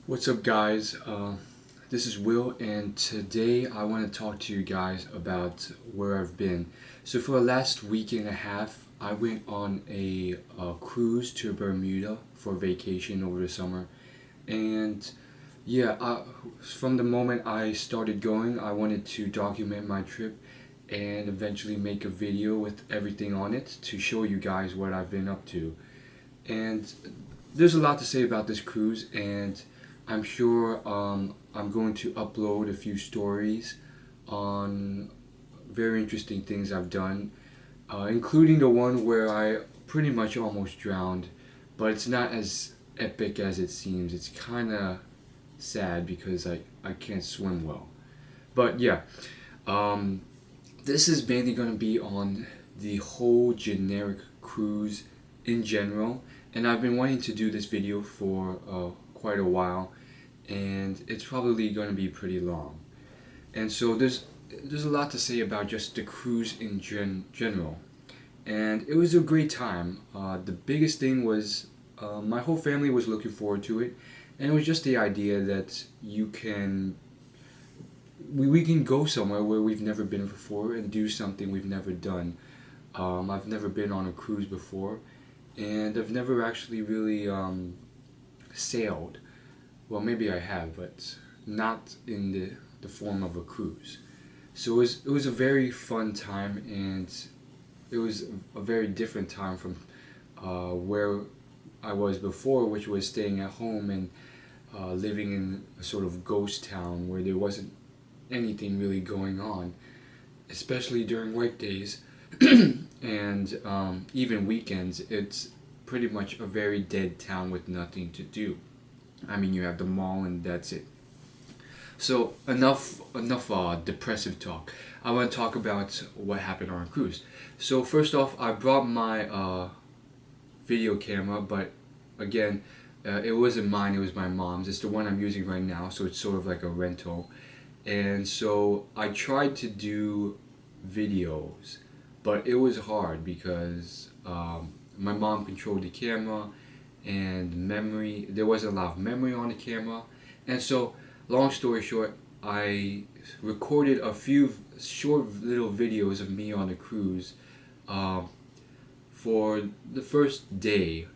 What's up, guys? This is Will, and today I want to talk to you guys about where I've been. So, for the last week and a half, I went on a cruise to Bermuda for vacation over the summer. And yeah, from the moment I started going, I wanted to document my trip and eventually make a video with everything on it to show you guys what I've been up to. And there's a lot to say about this cruise, and I'm sure I'm going to upload a few stories on very interesting things I've done, including the one where I pretty much almost drowned, but it's not as epic as it seems. It's kind of sad because I can't swim well. But yeah, um, this is mainly going to be on the whole generic cruise in general, and I've been wanting to do this video for quite a while, and it's probably going to be pretty long. And so there's a lot to say about just the cruise in general, and it was a great time. The biggest thing was my whole family was looking forward to it, and it was just the idea that we can go somewhere where we've never been before and do something we've never done. I've never been on a cruise before, and I've never actually really sailed. Well, maybe I have, but not in the form of a cruise. So it was a very fun time, and it was a very different time from where I was before, which was staying at home and living in a sort of ghost town where there wasn't anything really going on, especially during weekdays and even weekends. It's pretty much a very dead town with nothing to do. I mean, you have the mall and that's it. So enough depressive talk. I want to talk about what happened on a cruise. So first off, I brought my video camera, but again, it wasn't mine, it was my mom's. It's the one I'm using right now, so it's sort of like a rental. And so I tried to do videos, but it was hard because my mom controlled the camera, and memory, there wasn't a lot of memory on the camera. And so, long story short, I recorded a few short little videos of me on the cruise for the first day.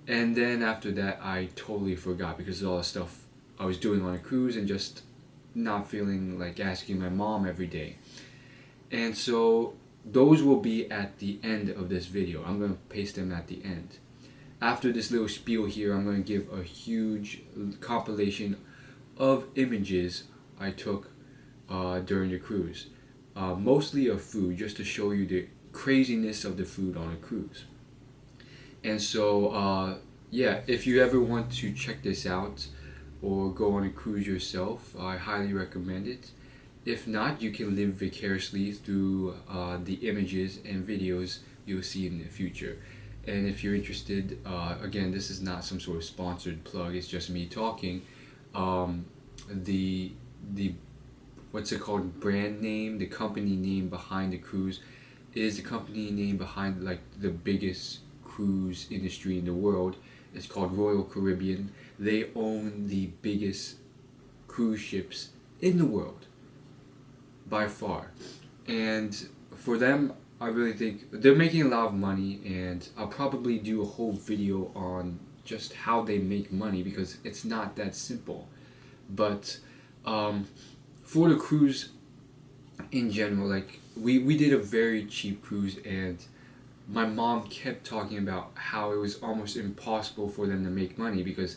And then after that, I totally forgot because of all the stuff I was doing on a cruise and just not feeling like asking my mom every day. And so those will be at the end of this video. I'm going to paste them at the end. After this little spiel here, I'm going to give a huge compilation of images I took during the cruise. Mostly of food, just to show you the craziness of the food on a cruise. And so, yeah, if you ever want to check this out or go on a cruise yourself, I highly recommend it. If not, you can live vicariously through the images and videos you'll see in the future. And if you're interested, again, this is not some sort of sponsored plug, it's just me talking. The what's it called, brand name, the company name behind the cruise is the company name behind like the biggest cruise industry in the world. It's called Royal Caribbean. They own the biggest cruise ships in the world by far. And for them, I really think they're making a lot of money, and I'll probably do a whole video on just how they make money because it's not that simple. But for the cruise in general, like we did a very cheap cruise, and my mom kept talking about how it was almost impossible for them to make money because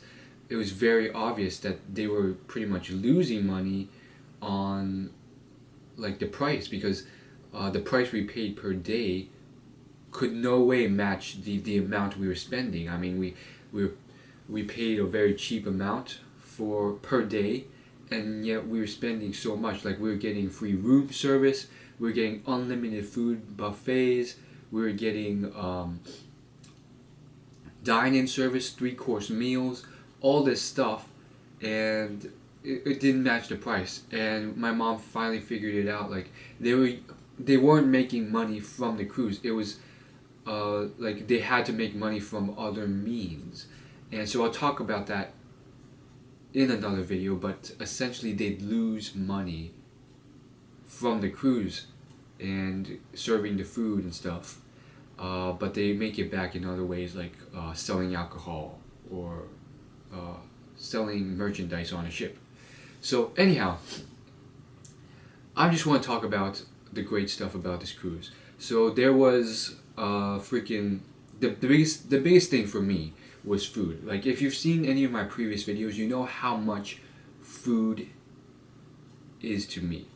it was very obvious that they were pretty much losing money on like the price, because the price we paid per day could no way match the amount we were spending. I mean, we paid a very cheap amount for per day, and yet we were spending so much. Like, we were getting free room service, we were getting unlimited food buffets, we were getting dine-in service, 3-course meals, all this stuff, and it didn't match the price. And my mom finally figured it out. Like, they weren't making money from the cruise. It was like they had to make money from other means. And so I'll talk about that in another video, but essentially they'd lose money from the cruise and serving the food and stuff, but they make it back in other ways, like selling alcohol or selling merchandise on a ship. So anyhow, I just want to talk about the great stuff about this cruise. So there was the biggest thing for me was food. Like, if you've seen any of my previous videos, you know how much food is to me.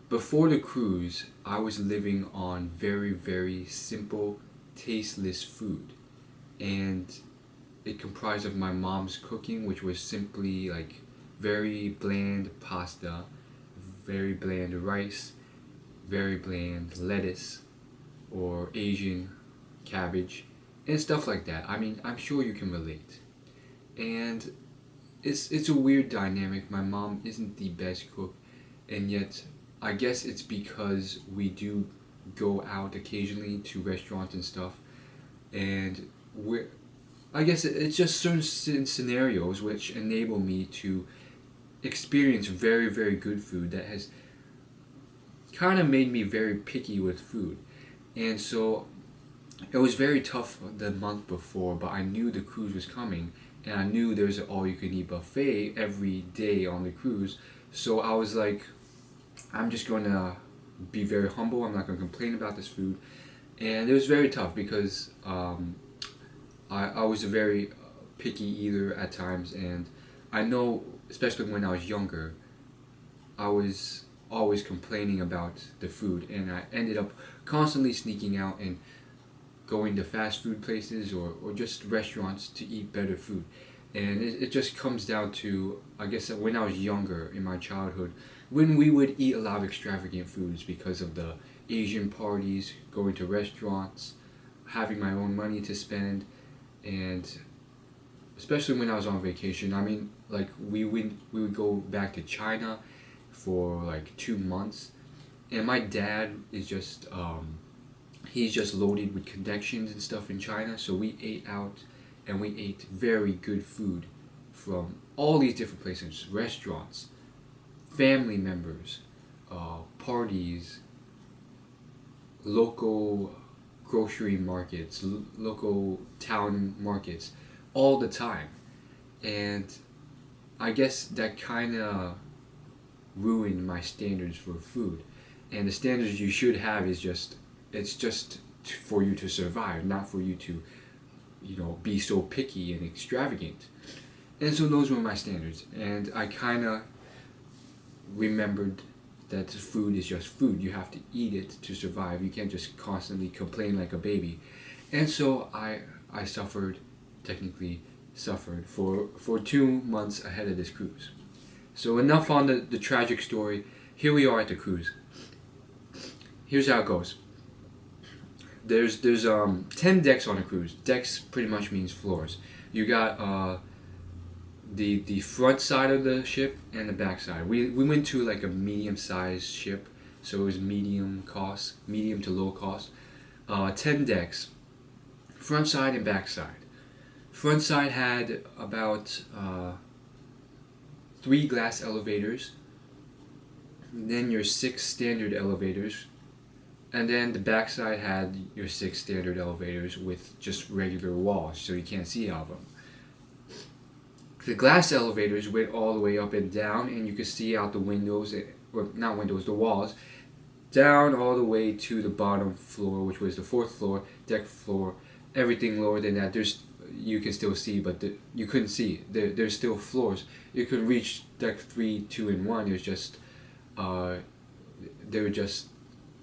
Before the cruise, I was living on very, very simple, tasteless food, and it comprised of my mom's cooking, which was simply like very bland pasta, very bland rice, very bland lettuce or Asian cabbage and stuff like that. I mean, I'm sure you can relate. And it's a weird dynamic. My mom isn't the best cook, and yet I guess it's because we do go out occasionally to restaurants and stuff, and I guess it's just certain scenarios which enable me to experience very, very good food that has kind of made me very picky with food. And so it was very tough the month before, but I knew the cruise was coming, and I knew there's an all-you-can-eat buffet every day on the cruise. So I was like, I'm just going to be very humble. I'm not going to complain about this food. And it was very tough because I was a very picky eater at times, and I know, especially when I was younger, I was always complaining about the food, and I ended up constantly sneaking out and going to fast food places or just restaurants to eat better food. And it just comes down to, I guess, that when I was younger in my childhood, when we would eat a lot of extravagant foods because of the Asian parties, going to restaurants, having my own money to spend, and especially when I was on vacation. I mean, like, we would go back to China for like 2 months, and my dad is just he's just loaded with connections and stuff in China. So we ate out, and we ate very good food from all these different places, restaurants, family members, parties, local grocery markets, local town markets, all the time. And I guess that kind of ruined my standards for food. And the standards you should have is it's just for you to survive, not for you to, be so picky and extravagant. And so those were my standards. And I kind of remembered that food is just food. You have to eat it to survive. You can't just constantly complain like a baby. And so I technically suffered for 2 months ahead of this cruise. So enough on the tragic story. Here we are at the cruise. Here's how it goes. There's 10 decks on a cruise. Decks pretty much means floors. You got the front side of the ship and the back side. We went to like a medium-sized ship, so it was medium to low cost. 10 decks, front side and back side. Front side had about 3 glass elevators, then your 6 standard elevators, and then the back side had your 6 standard elevators with just regular walls, so you can't see out of them. The glass elevators went all the way up and down, and you could see out the windows, or not windows, the walls, down all the way to the bottom floor, which was the 4th floor, deck floor. Everything lower than that, you can still see, but you couldn't see. There's still floors. You could reach deck 3, 2, and 1. It was just,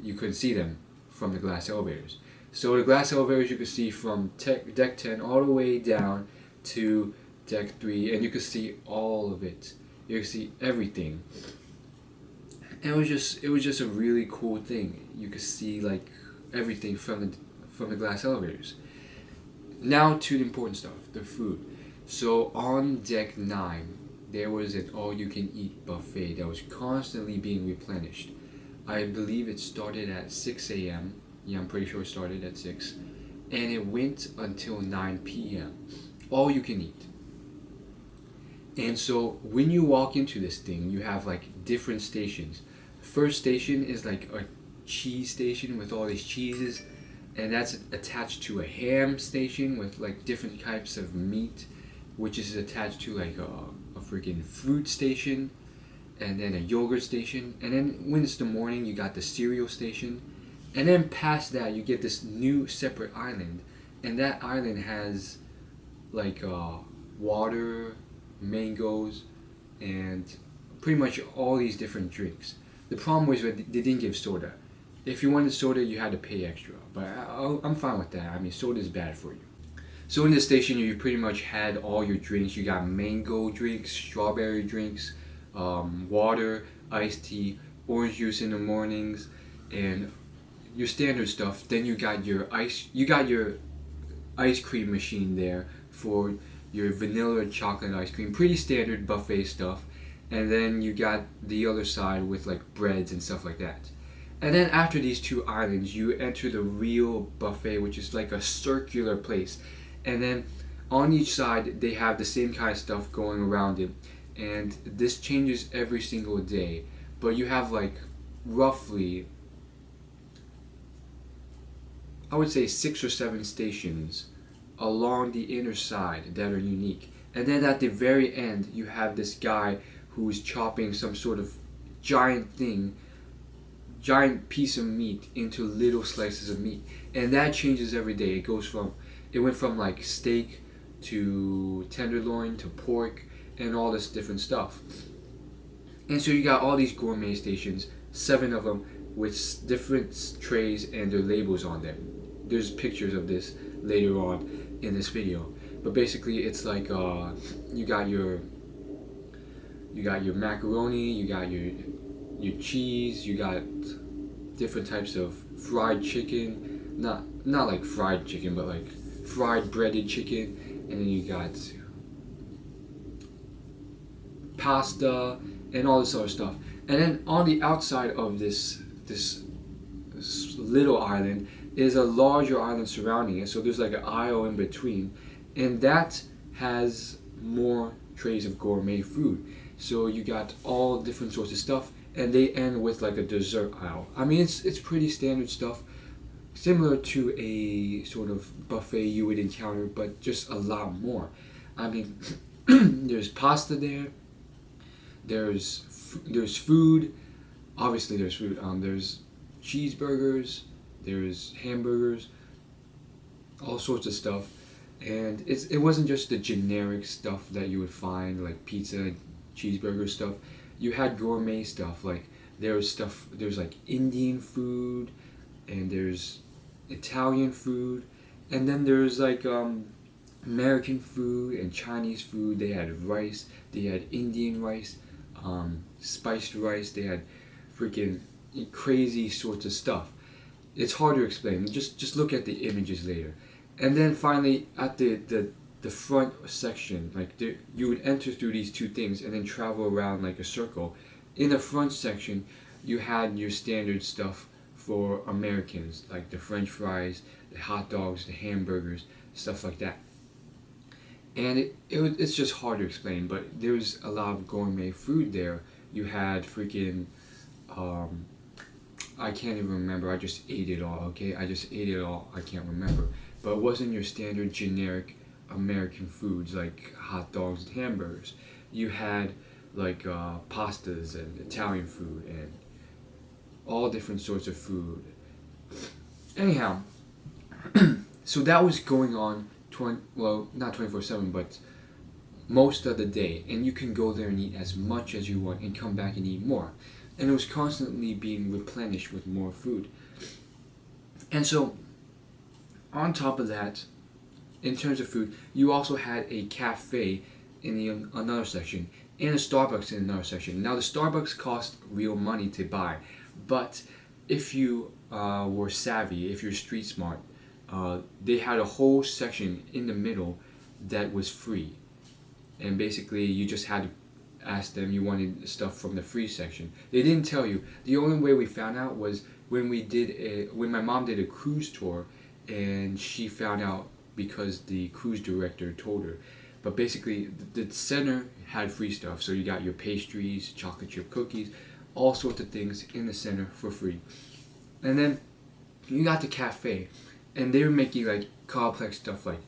you couldn't see them from the glass elevators. So the glass elevators you could see from deck 10 all the way down to deck 3, and you could see all of it. You could see everything. And it was just a really cool thing. You could see like everything from the glass elevators. Now to the important stuff, the food. So on deck 9, there was an all-you-can-eat buffet that was constantly being replenished. I believe it started at 6 a.m. Yeah, I'm pretty sure it started at 6. And it went until 9 p.m. All you can eat. And so when you walk into this thing, you have like different stations. First station is like a cheese station with all these cheeses, and that's attached to a ham station with like different types of meat, which is attached to like a freaking fruit station, and then a yogurt station, and then when it's the morning, you got the cereal station, and then past that, you get this new separate island, and that island has like water, mangoes, and pretty much all these different drinks. The problem was that they didn't give soda. If you wanted soda, you had to pay extra, but I'm fine with that. I mean, soda is bad for you. So in this station, you pretty much had all your drinks. You got mango drinks, strawberry drinks, water, iced tea, orange juice in the mornings, and your standard stuff. Then you got your ice cream machine there for your vanilla chocolate ice cream, pretty standard buffet stuff. And then you got the other side with like breads and stuff like that. And then after these two islands, you enter the real buffet, which is like a circular place. And then on each side, they have the same kind of stuff going around it. And this changes every single day. But you have like roughly, I would say 6 or 7 stations along the inner side that are unique. And then at the very end, you have this guy who's chopping some sort of giant piece of meat into little slices of meat. And that changes every day. It went from like steak to tenderloin to pork and all this different stuff. And so you got all these gourmet stations, 7 of them with different trays and their labels on them. There's pictures of this later on in this video. But basically it's like you got your macaroni, you got your cheese, you got different types of fried chicken, not like fried chicken, but like fried breaded chicken, and then you got pasta and all this other stuff. And then on the outside of this little island is a larger island surrounding it, so there's like an aisle in between, and that has more trays of gourmet food. So you got all different sorts of stuff, and they end with like a dessert aisle. I mean, it's pretty standard stuff, similar to a sort of buffet you would encounter, but just a lot more. I mean, there's pasta there. There's food. Obviously, there's food. There's cheeseburgers. There's hamburgers. All sorts of stuff, and it wasn't just the generic stuff that you would find like pizza, cheeseburger stuff. You had gourmet stuff, like there's like Indian food, and there's Italian food, and then there's like American food and Chinese food. They had rice, they had Indian rice, spiced rice, they had freaking crazy sorts of stuff. It's hard to explain. Just look at the images later. And then finally at the front section, like you would enter through these two things and then travel around like a circle. In the front section, you had your standard stuff for Americans, like the French fries, the hot dogs, the hamburgers, stuff like that. And it's just hard to explain, but there was a lot of gourmet food there. You had freaking, I can't even remember, I just ate it all, okay? I just ate it all, I can't remember. But it wasn't your standard generic American foods like hot dogs and hamburgers. You had like pastas and Italian food and all different sorts of food. Anyhow, so that was going on not 24/7, but most of the day, and you can go there and eat as much as you want and come back and eat more. And it was constantly being replenished with more food. And so on top of that, in terms of food, you also had a cafe in another section and a Starbucks in another section. Now the Starbucks cost real money to buy, but if you were savvy, if you're street smart, they had a whole section in the middle that was free, and basically you just had to ask them you wanted stuff from the free section. They didn't tell you. The only way we found out was when my mom did a cruise tour, and she found out because the cruise director told her. but basically the center had free stuff. So you got your pastries, chocolate chip cookies, all sorts of things in the center for free. And then you got the cafe, and they were making like complex stuff like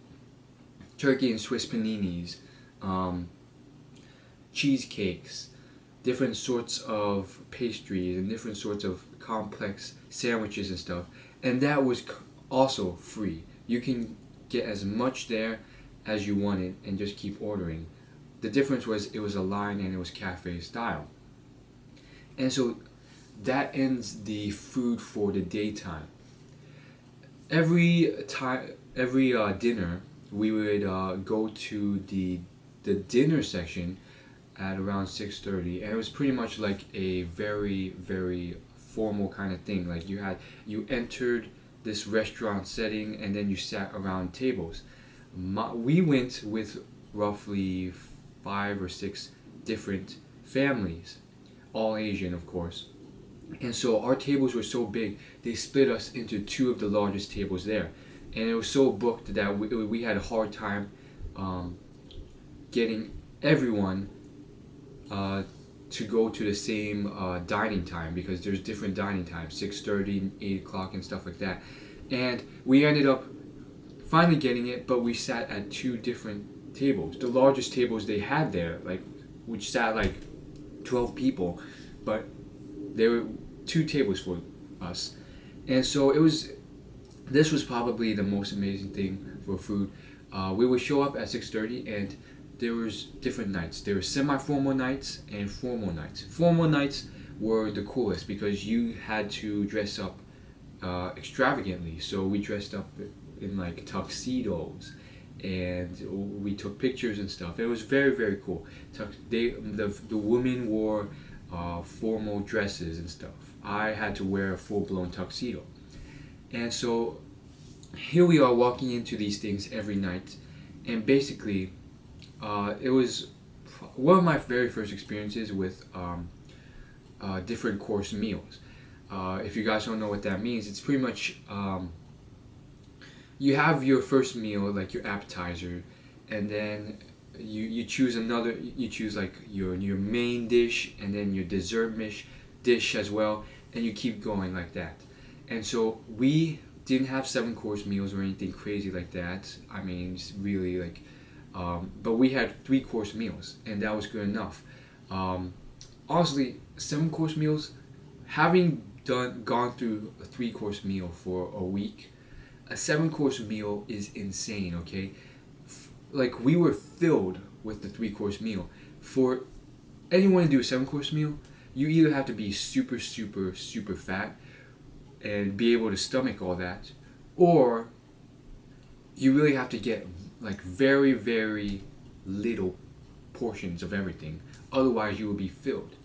turkey and Swiss paninis, cheesecakes, different sorts of pastries, and different sorts of complex sandwiches and stuff. And that was also free. You can get as much there as you wanted and just keep ordering. The difference was it was a line and it was cafe style. And so that ends the food for the daytime. Every dinner, we would go to the dinner section at around 6:30, and it was pretty much like a very, very formal kind of thing. Like you entered this restaurant setting, and then you sat around tables. We went with roughly 5 or 6 different families, all Asian, of course. And so our tables were so big, they split us into 2 of the largest tables there. And it was so booked that we had a hard time getting everyone to go to the same dining time, because there's different dining times, 6:30, 8 o'clock, and stuff like that. And we ended up finally getting it, but we sat at 2 different tables. The largest tables they had there, like, which sat like 12 people, but there were 2 tables for us. And so this was probably the most amazing thing for food. We would show up at 6:30, and there was different nights. There were semi-formal nights and formal nights. Formal nights were the coolest because you had to dress up extravagantly. So we dressed up in like tuxedos, and we took pictures and stuff. It was very, very cool. The women wore formal dresses and stuff. I had to wear a full-blown tuxedo. And so here we are walking into these things every night, and basically it was one of my very first experiences with different course meals. If you guys don't know what that means, it's pretty much you have your first meal, like your appetizer, and then you choose like your main dish, and then your dessert dish as well, and you keep going like that. And so we didn't have 7-course meals or anything crazy like that. I mean, it's really like, but we had 3-course meals, and that was good enough. Honestly, 7-course meals, having gone through a 3-course meal for a week, a 7-course meal is insane. Okay, like we were filled with the 3-course meal. For anyone to do a 7-course meal, you either have to be super, super, super fat and be able to stomach all that, or you really have to get like very, very little portions of everything. Otherwise, you will be filled.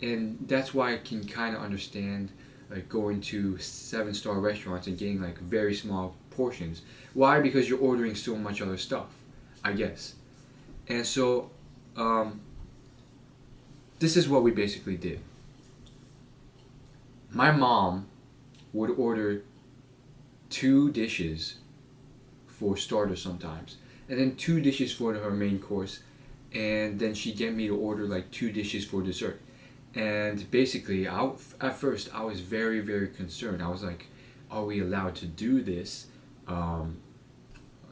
And that's why I can kind of understand like going to 7-star restaurants and getting like very small portions. Why? Because you're ordering so much other stuff, I guess. And so this is what we basically did. My mom would order 2 dishes for starters sometimes, and then 2 dishes for her main course, and then she'd get me to order like 2 dishes for dessert. And basically, at first I was very, very concerned. I was like, are we allowed to do this?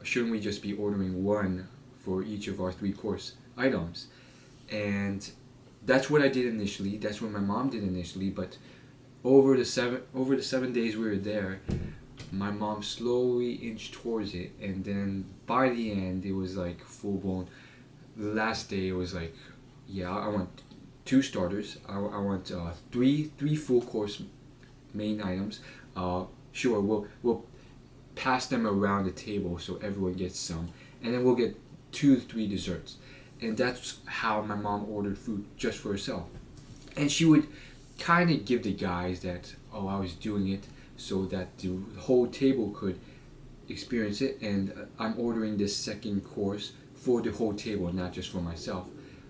Shouldn't we just be ordering 1 for each of our 3-course items? And that's what I did initially. That's what my mom did initially. But over the 7 days we were there, my mom slowly inched towards it, and then by the end it was like full blown. The last day it was like, yeah, I want 2 starters. I want 3 full course main items. Sure, we'll pass them around the table so everyone gets some, and then we'll get 2 to 3 desserts. And that's how my mom ordered food just for herself. And she would kind of give the guys that, oh, I was doing it so that the whole table could experience it, and I'm ordering this 2nd course for the whole table, not just for myself.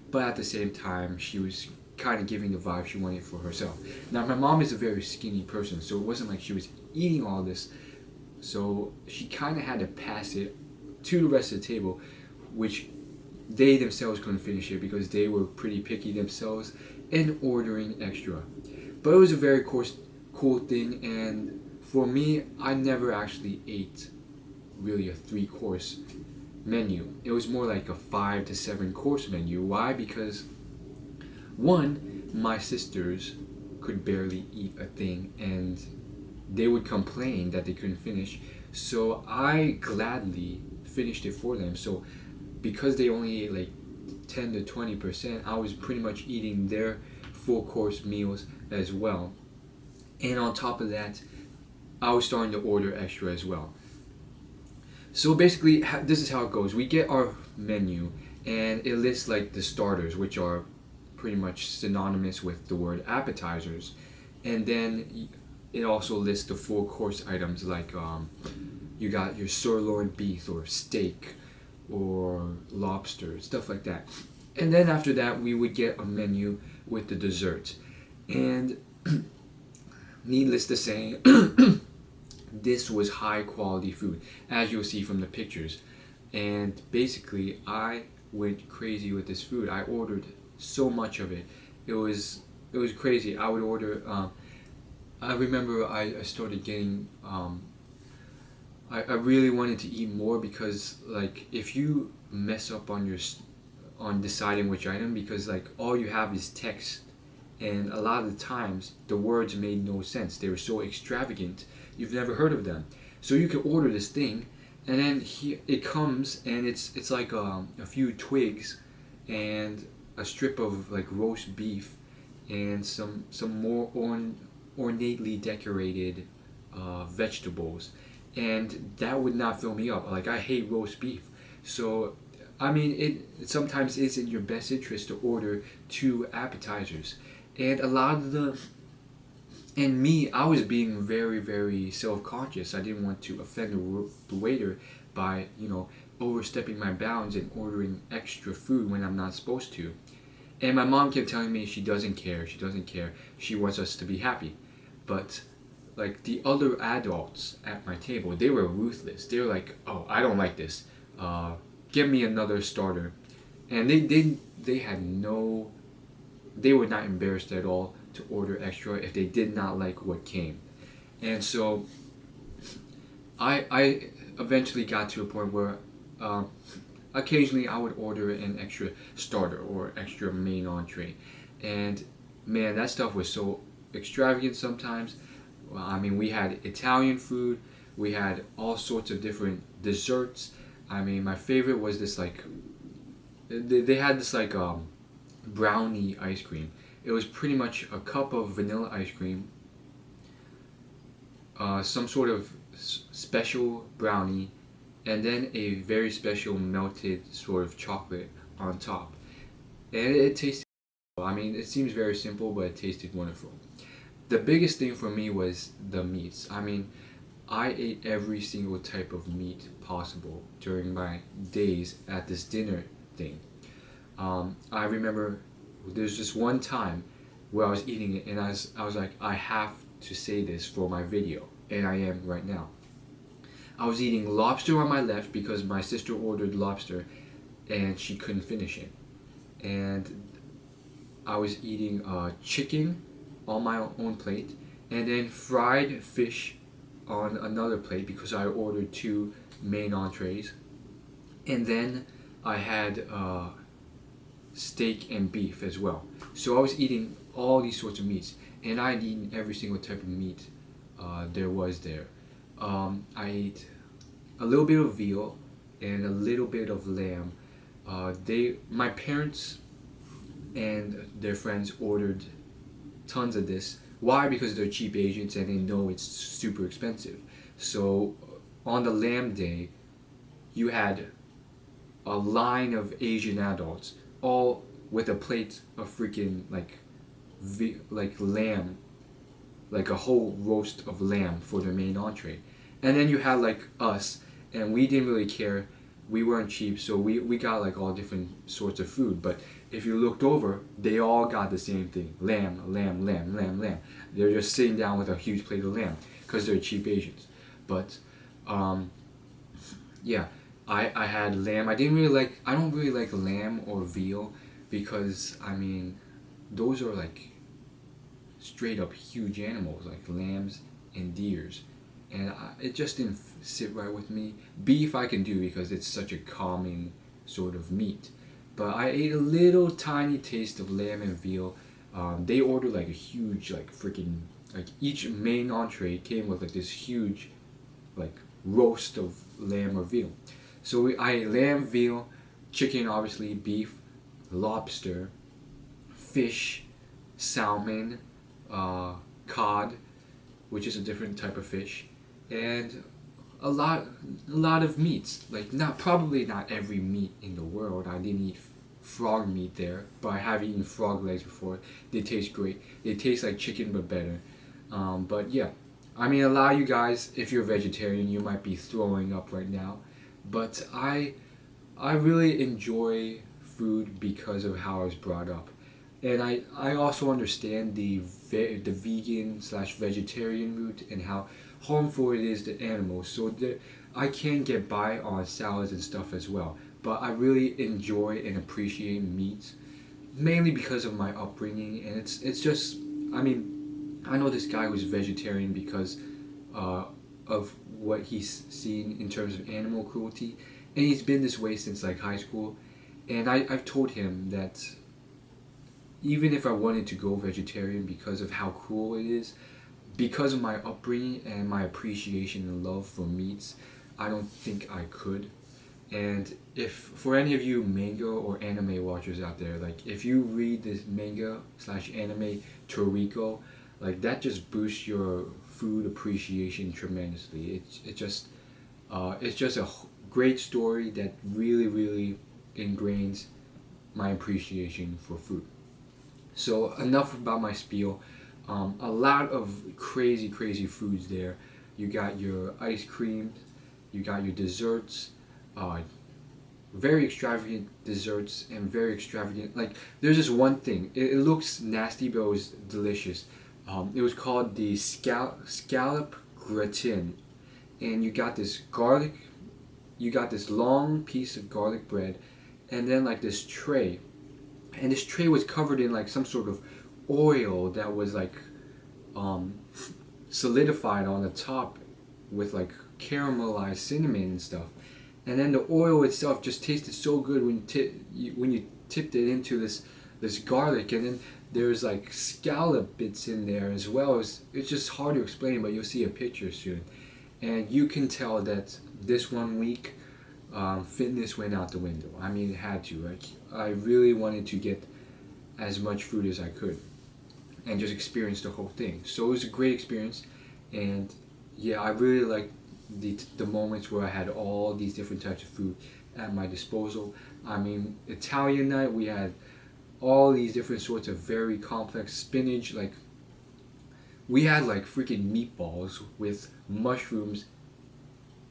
But at the same time, she was kind of giving the vibe she wanted for herself. Now, my mom is a very skinny person, so it wasn't like she was eating all this. So she kind of had to pass it to the rest of the table, which they themselves couldn't finish it because they were pretty picky themselves and ordering extra. But it was a very cool thing, and for me, I never actually ate really a 3-course menu. It was more like a 5 to 7 course menu. Why? Because one, my sisters could barely eat a thing and they would complain that they couldn't finish. So I gladly finished it for them. So because they only ate like 10 to 20%, I was pretty much eating their full course meals as well. And on top of that, I was starting to order extra as well. So basically, this is how it goes. We get our menu, and it lists like the starters, which are pretty much synonymous with the word appetizers. And then it also lists the full course items, like you got your sirloin beef or steak or lobster, stuff like that. And then after that, we would get a menu with the dessert. And needless to say, this was high quality food, as you'll see from the pictures. And basically, I went crazy with this food. I ordered so much of it. It was crazy. I would order. I remember I started getting. I really wanted to eat more because, like, if you mess up on deciding which item, because like all you have is text, and a lot of the times the words made no sense. They were so extravagant. You've never heard of them. So you can order this thing, and then it comes, and it's like a few twigs, and a strip of like roast beef, and some more ornately decorated vegetables, and that would not fill me up. Like, I hate roast beef, so I mean it sometimes is in your best interest to order 2 appetizers, and a lot of the. And me, I was being very, very self-conscious. I didn't want to offend the waiter by, overstepping my bounds and ordering extra food when I'm not supposed to. And my mom kept telling me she doesn't care. She wants us to be happy. But, like, the other adults at my table, they were ruthless. They were like, oh, I don't like this. Give me another starter. And they had no... They were not embarrassed at all to order extra if they did not like what came. And so I eventually got to a point where occasionally I would order an extra starter or extra main entree, and man, that stuff was so extravagant sometimes. I mean, we had Italian food, we had all sorts of different desserts. I mean, my favorite was this, like, they had this like brownie ice cream. It was pretty much a cup of vanilla ice cream, some sort of special brownie, and then a very special melted sort of chocolate on top. And it tasted, I mean, it seems very simple, but it tasted wonderful. The biggest thing for me was the meats. I mean, I ate every single type of meat possible during my days at this dinner thing. I remember there's just one time where I was eating it, and I was like, I have to say this for my video, and I am right now. I was eating lobster on my left because my sister ordered lobster and she couldn't finish it. And I was eating chicken on my own plate, and then fried fish on another plate because I ordered 2 main entrees. And then I had steak and beef as well. So I was eating all these sorts of meats, and I had eaten every single type of meat there was there. I ate a little bit of veal and a little bit of lamb. My parents and their friends ordered tons of this. Why? Because they're cheap Asians and they know it's super expensive. So on the lamb day, you had a line of Asian adults, all with a plate of freaking like lamb, like a whole roast of lamb for their main entree. And then you had like us, and we didn't really care. We weren't cheap, so we got like all different sorts of food. But if you looked over, they all got the same thing: lamb, lamb, lamb, lamb, lamb. They're just sitting down with a huge plate of lamb because they're cheap Asians. But yeah, I had lamb. I don't really like lamb or veal because I mean, those are like straight up huge animals like lambs and deers, and it just didn't sit right with me. Beef I can do because it's such a calming sort of meat, but I ate a little tiny taste of lamb and veal. They ordered like a huge like freaking like each main entree came with like this huge like roast of lamb or veal. So I ate lamb, veal, chicken, obviously beef, lobster, fish, salmon, uh, cod, which is a different type of fish, and a lot, a lot of meats. Like not probably not every meat in the world. I didn't eat frog meat there, but I have eaten frog legs before. They taste great. They taste like chicken but better. But yeah, I mean, a lot of you guys, if you're vegetarian, you might be throwing up right now. But I really enjoy food because of how I was brought up. And I also understand the vegan slash vegetarian route and how harmful it is to animals. So I can get by on salads and stuff as well. But I really enjoy and appreciate meats, mainly because of my upbringing. And it's just, I mean, I know this guy who's vegetarian because uh, of what he's seen in terms of animal cruelty. And he's been this way since like high school. And I've told him that even if I wanted to go vegetarian because of how cruel it is, because of my upbringing and my appreciation and love for meats, I don't think I could. And if for any of you manga or anime watchers out there, like if you read this manga slash anime Toriko, like that just boosts your food appreciation tremendously. It's just a great story that really ingrains my appreciation for food. So enough about my spiel. A lot of crazy foods there. You got your ice cream, you got your desserts, uh, very extravagant desserts and very extravagant. Like there's this one thing. It looks nasty, but it was delicious. It was called the scallop gratin, and you got this garlic. You got this long piece of garlic bread, and then like this tray, and this tray was covered in like some sort of oil that was like um, solidified on the top with like caramelized cinnamon and stuff, and then the oil itself just tasted so good when you tipped it into this garlic, and then there's like scallop bits in there as well. It's just hard to explain, but you'll see a picture soon, and you can tell that this 1 week fitness went out the window. I mean, it had to. Like I really wanted to get as much food as I could and just experience the whole thing. So it was a great experience, and yeah, I really liked the moments where I had all these different types of food at my disposal. I mean, Italian night, we had all these different sorts of very complex spinach. Like we had like freaking meatballs with mushrooms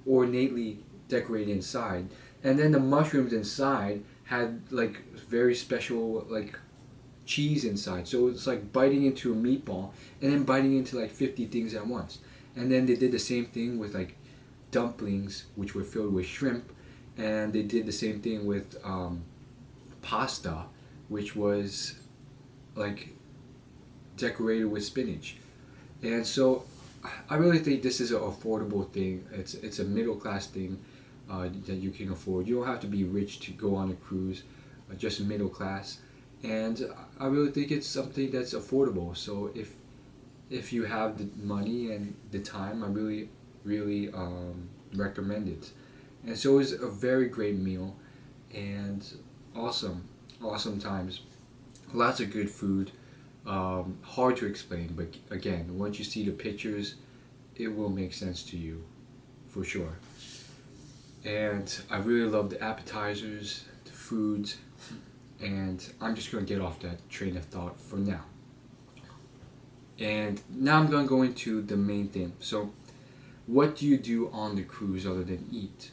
ornately decorated inside, and then the mushrooms inside had like very special like cheese inside, so it's like biting into a meatball and then biting into like 50 things at once. And then they did the same thing with like dumplings, which were filled with shrimp, and they did the same thing with pasta, which was like decorated with spinach. And so I really think this is an affordable thing. It's a middle class thing that you can afford. You don't have to be rich to go on a cruise, just middle class. And I really think it's something that's affordable. So if you have the money and the time, I really recommend it. And so it was a very great meal, and awesome times. Lots of good food. Hard to explain, but again, once you see the pictures, it will make sense to you, for sure. And I really love the appetizers, the foods, and I'm just going to get off that train of thought for now. And now I'm going to go into the main thing. So, what do you do on the cruise other than eat?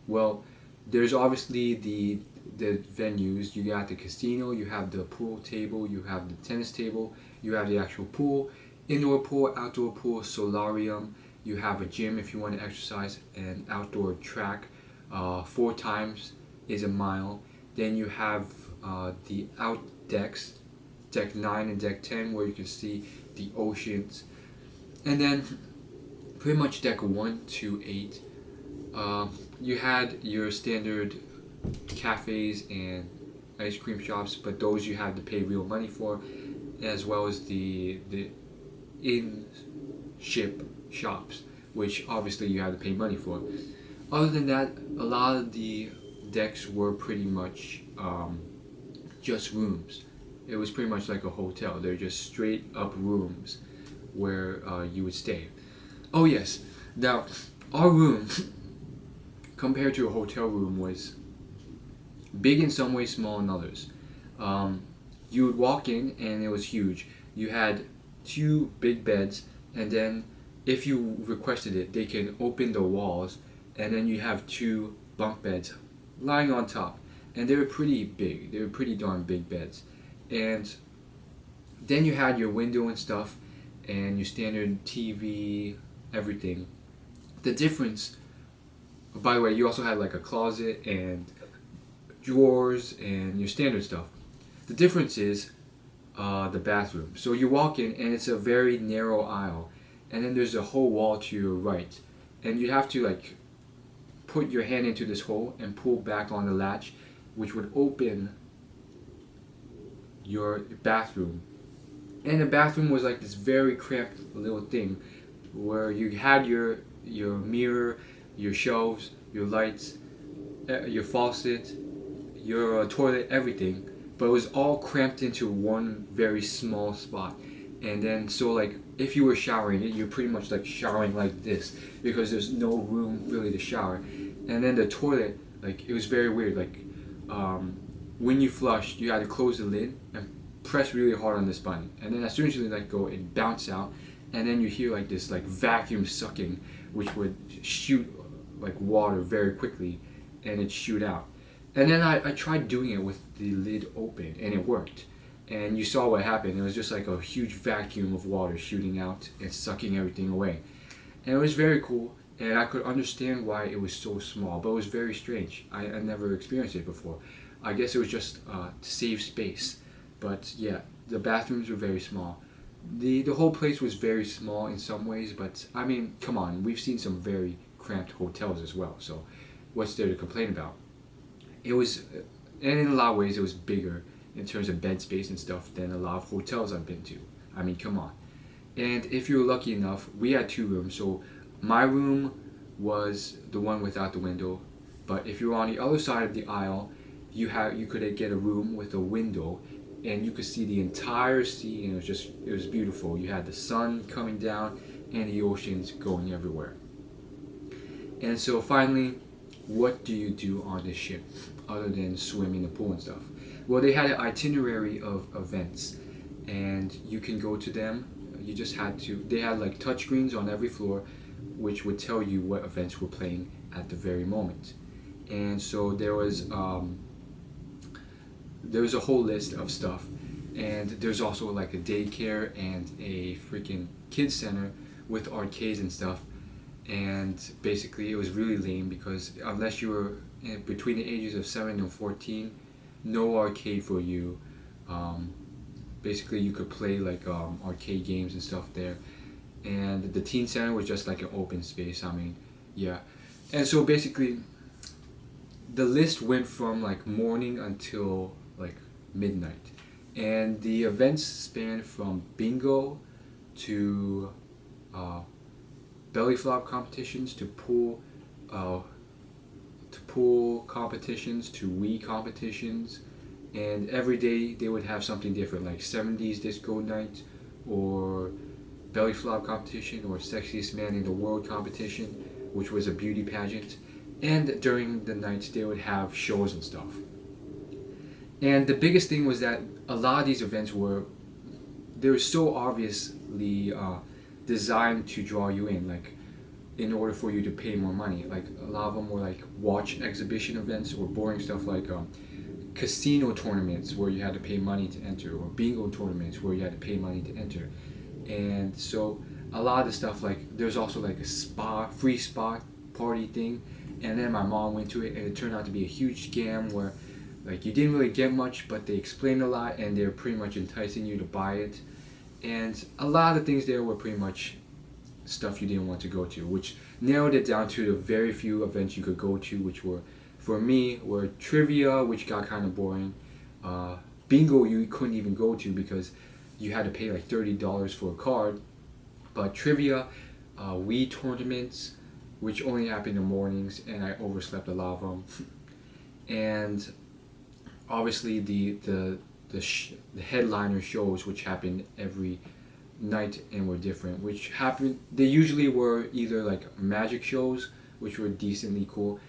Well, there's obviously the venues. You got the casino, you have the pool table, you have the tennis table, you have the actual pool, indoor pool, outdoor pool, solarium. You have a gym if you want to exercise, an outdoor track 4 times is a mile. Then you have the out decks, deck 9 and deck 10, where you can see the oceans. And then pretty much deck 1 to 8, you had your standard cafes and ice cream shops, but those you had to pay real money for, as well as the in-ship shops, which obviously you had to pay money for. Other than that, a lot of the decks were pretty much just rooms. It was pretty much like a hotel. They're just straight up rooms where you would stay. Oh yes, now our room compared to a hotel room was big in some ways, small in others. You would walk in and it was huge. You had 2 big beds, and then if you requested it, they can open the walls, and then you have 2 bunk beds lying on top, and they were pretty big. They were pretty darn big beds. And then you had your window and stuff, and your standard TV, everything. The difference, by the way, you also had like a closet and drawers and your standard stuff. The difference is the bathroom. So you walk in and it's a very narrow aisle, and then there's a whole wall to your right, and you have to like put your hand into this hole and pull back on the latch, which would open your bathroom. And the bathroom was like this very cramped little thing where you had your mirror, your shelves, your lights, your faucet, your toilet, everything, but it was all cramped into one very small spot. And then so like if you were showering, you're pretty much like showering like this because there's no room really to shower. And then the toilet, like it was very weird. Like when you flushed, you had to close the lid and press really hard on this button, and then as soon as you let go, it bounced out, and then you hear like this like vacuum sucking, which would shoot like water very quickly, and it'd shoot out. And then I tried doing it with the lid open, and it worked. And you saw what happened. It was just like a huge vacuum of water shooting out and sucking everything away. And it was very cool, and I could understand why it was so small, but it was very strange. I never experienced it before. I guess it was just to save space. But yeah, the bathrooms were very small. The whole place was very small in some ways, but I mean, come on, we've seen some very cramped hotels as well, so what's there to complain about? It was, and in a lot of ways, it was bigger in terms of bed space and stuff than a lot of hotels I've been to. I mean, come on. And if you were lucky enough, we had 2 rooms, so my room was the one without the window, but if you were on the other side of the aisle, you could get a room with a window, and you could see the entire sea, and it was beautiful. You had the sun coming down and the oceans going everywhere. And so finally, what do you do on this ship other than swim in the pool and stuff? Well, they had an itinerary of events, and you can go to them. You just had to, they had like touchscreens on every floor, which would tell you what events were playing at the very moment. And so there was a whole list of stuff, and there's also like a daycare and a freaking kids center with arcades and stuff. And basically it was really lame because unless you were between the ages of 7 and 14, no arcade for you. Basically you could play like arcade games and stuff there, and the teen center was just like an open space. I mean, yeah. And so basically the list went from like morning until like midnight, and the events spanned from bingo to belly flop competitions to pool competitions to Wii competitions, and every day they would have something different, like 70s disco night, or belly flop competition, or sexiest man in the world competition, which was a beauty pageant. And during the night they would have shows and stuff. And the biggest thing was that a lot of these events were so obviously designed to draw you in, like in order for you to pay more money. Like a lot of them were like watch exhibition events, or boring stuff like casino tournaments where you had to pay money to enter, or bingo tournaments where you had to pay money to enter. And so a lot of the stuff, like there's also like a free spa party thing, And then my mom went to it, and it turned out to be a huge scam where like you didn't really get much, but they explained a lot, and they're pretty much enticing you to buy it. And a lot of the things there were pretty much stuff you didn't want to go to, which narrowed it down to the very few events you could go to, which were, for me, were trivia, which got kind of boring. Bingo you couldn't even go to because you had to pay like $30 for a card. But trivia, Wii tournaments, which only happened in the mornings, and I overslept a lot of them. And obviously the headliner shows, which happened every night and were different, which happened, they usually were either like magic shows, which were decently cool,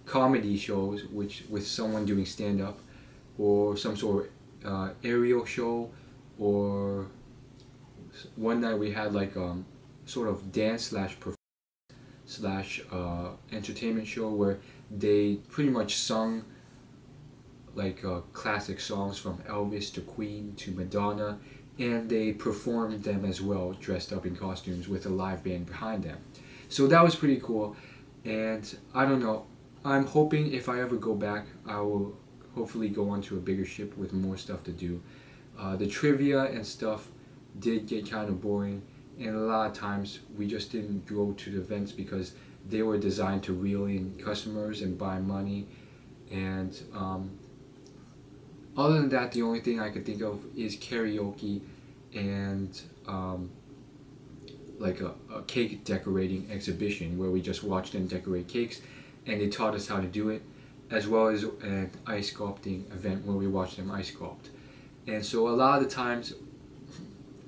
comedy shows, which with someone doing stand-up, or some sort of aerial show, or one night we had like sort of dance slash entertainment show where they pretty much sung like classic songs from Elvis to Queen to Madonna, and they performed them as well, dressed up in costumes with a live band behind them. So that was pretty cool, and I don't know, I'm hoping if I ever go back, I will hopefully go onto a bigger ship with more stuff to do. The trivia and stuff did get kind of boring, and a lot of times we just didn't go to the events because they were designed to reel in customers and buy money. And other than that, the only thing I could think of is karaoke and like a cake decorating exhibition where we just watched them decorate cakes, and they taught us how to do it, as well as an ice sculpting event where we watched them ice sculpt. And so a lot of the times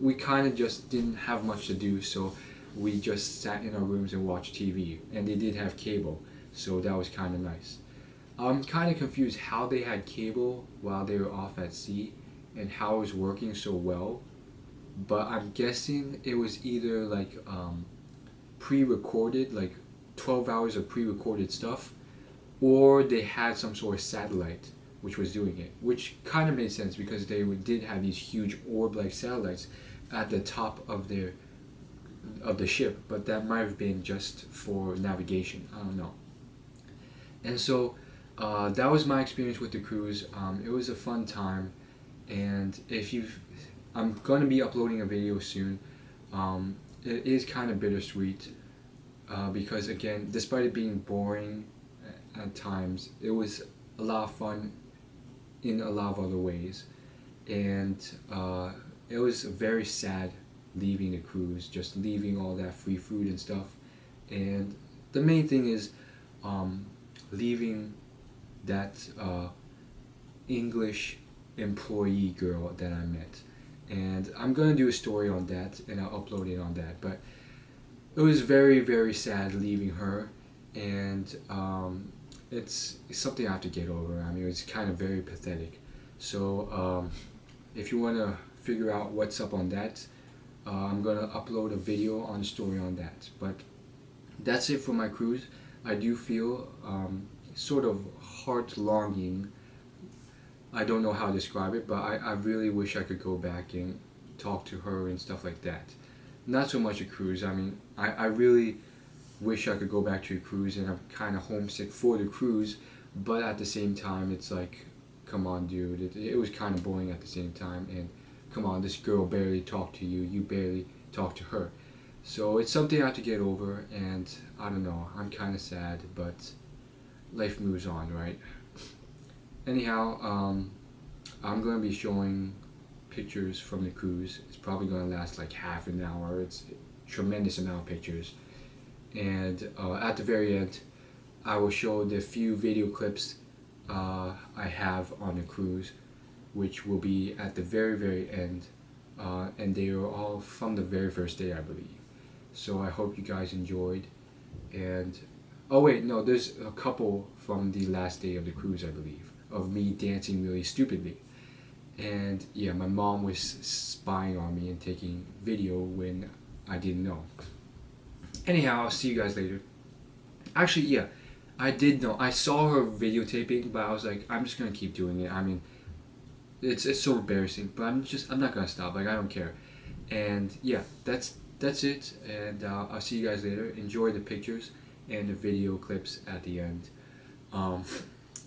we kind of just didn't have much to do, so we just sat in our rooms and watched TV, and they did have cable, so that was kind of nice. I'm kind of confused how they had cable while they were off at sea and how it was working so well, but I'm guessing it was either like pre-recorded, like 12 hours of pre-recorded stuff, or they had some sort of satellite which was doing it, which kind of made sense because they did have these huge orb-like satellites at the top of the ship, but that might have been just for navigation, I don't know. And so that was my experience with the cruise. It was a fun time, and I'm going to be uploading a video soon. It is kind of bittersweet because again, despite it being boring at times, it was a lot of fun in a lot of other ways, and it was very sad leaving the cruise, just leaving all that free food and stuff. And the main thing is leaving that English employee girl that I met, and I'm gonna do a story on that and I'll upload it on that. But it was very, very sad leaving her, and it's something I have to get over. I mean, it's kind of very pathetic. So if you want to figure out what's up on that, I'm gonna upload a video on the story on that. But that's it for my cruise. I do feel sort of heart longing. I don't know how to describe it, but I really wish I could go back and talk to her and stuff like that. Not so much a cruise. I mean, I really wish I could go back to a cruise, and I'm kind of homesick for the cruise, but at the same time, it's like, come on, dude. It was kind of boring at the same time, and come on, this girl barely talked to you. You barely talked to her. So it's something I have to get over, and I don't know. I'm kind of sad, but life moves on, right? Anyhow, I'm going to be showing pictures from the cruise. It's probably going to last like half an hour. It's a tremendous amount of pictures. And at the very end, I will show the few video clips I have on the cruise, which will be at the very, very end. And they are all from the very first day, I believe. So I hope you guys enjoyed. And oh wait, no, there's a couple from the last day of the cruise, I believe, of me dancing really stupidly. And yeah, my mom was spying on me and taking video when I didn't know. Anyhow, I'll see you guys later. Actually, yeah, I did know. I saw her videotaping, but I was like, I'm just gonna keep doing it. I mean, it's so embarrassing, but I'm not gonna stop. Like, I don't care. And yeah, that's it. And I'll see you guys later. Enjoy the pictures, and the video clips at the end. Um,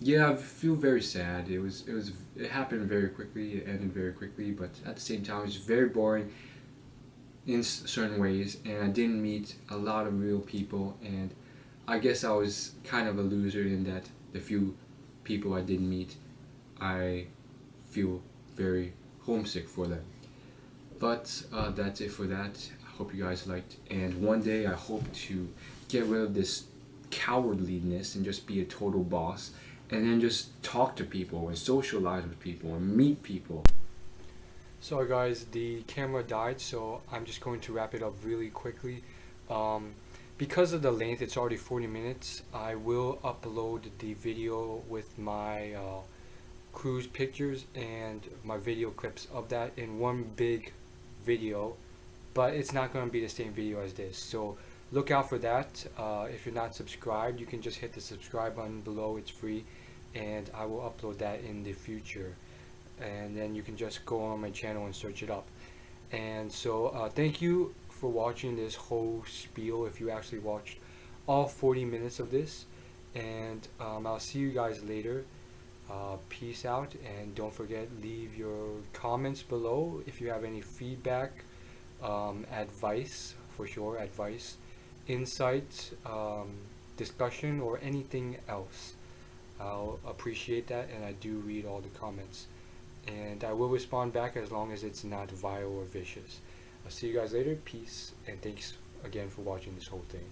yeah, I feel very sad. It happened very quickly. It ended very quickly, but at the same time, it was very boring in certain ways, and I didn't meet a lot of real people, and I guess I was kind of a loser in that the few people I didn't meet, I feel very homesick for them. But that's it for that. I hope you guys liked, and one day I hope to get rid of this cowardliness and just be a total boss, and then just talk to people and socialize with people and meet people. Sorry guys, the camera died, so I'm just going to wrap it up really quickly. Um, because of the length, it's already 40 minutes. I will upload the video with my cruise pictures and my video clips of that in one big video, but it's not going to be the same video as this. So look out for that. If you're not subscribed, you can just hit the subscribe button below. It's free, and I will upload that in the future. And then you can just go on my channel and search it up. And so thank you for watching this whole spiel, if you actually watched all 40 minutes of this. And I'll see you guys later. Peace out, and don't forget, leave your comments below if you have any feedback, advice, for sure, advice, insights, discussion, or anything else. I'll appreciate that, and I do read all the comments, and I will respond back as long as it's not vile or vicious. I'll see you guys later. Peace, and thanks again for watching this whole thing.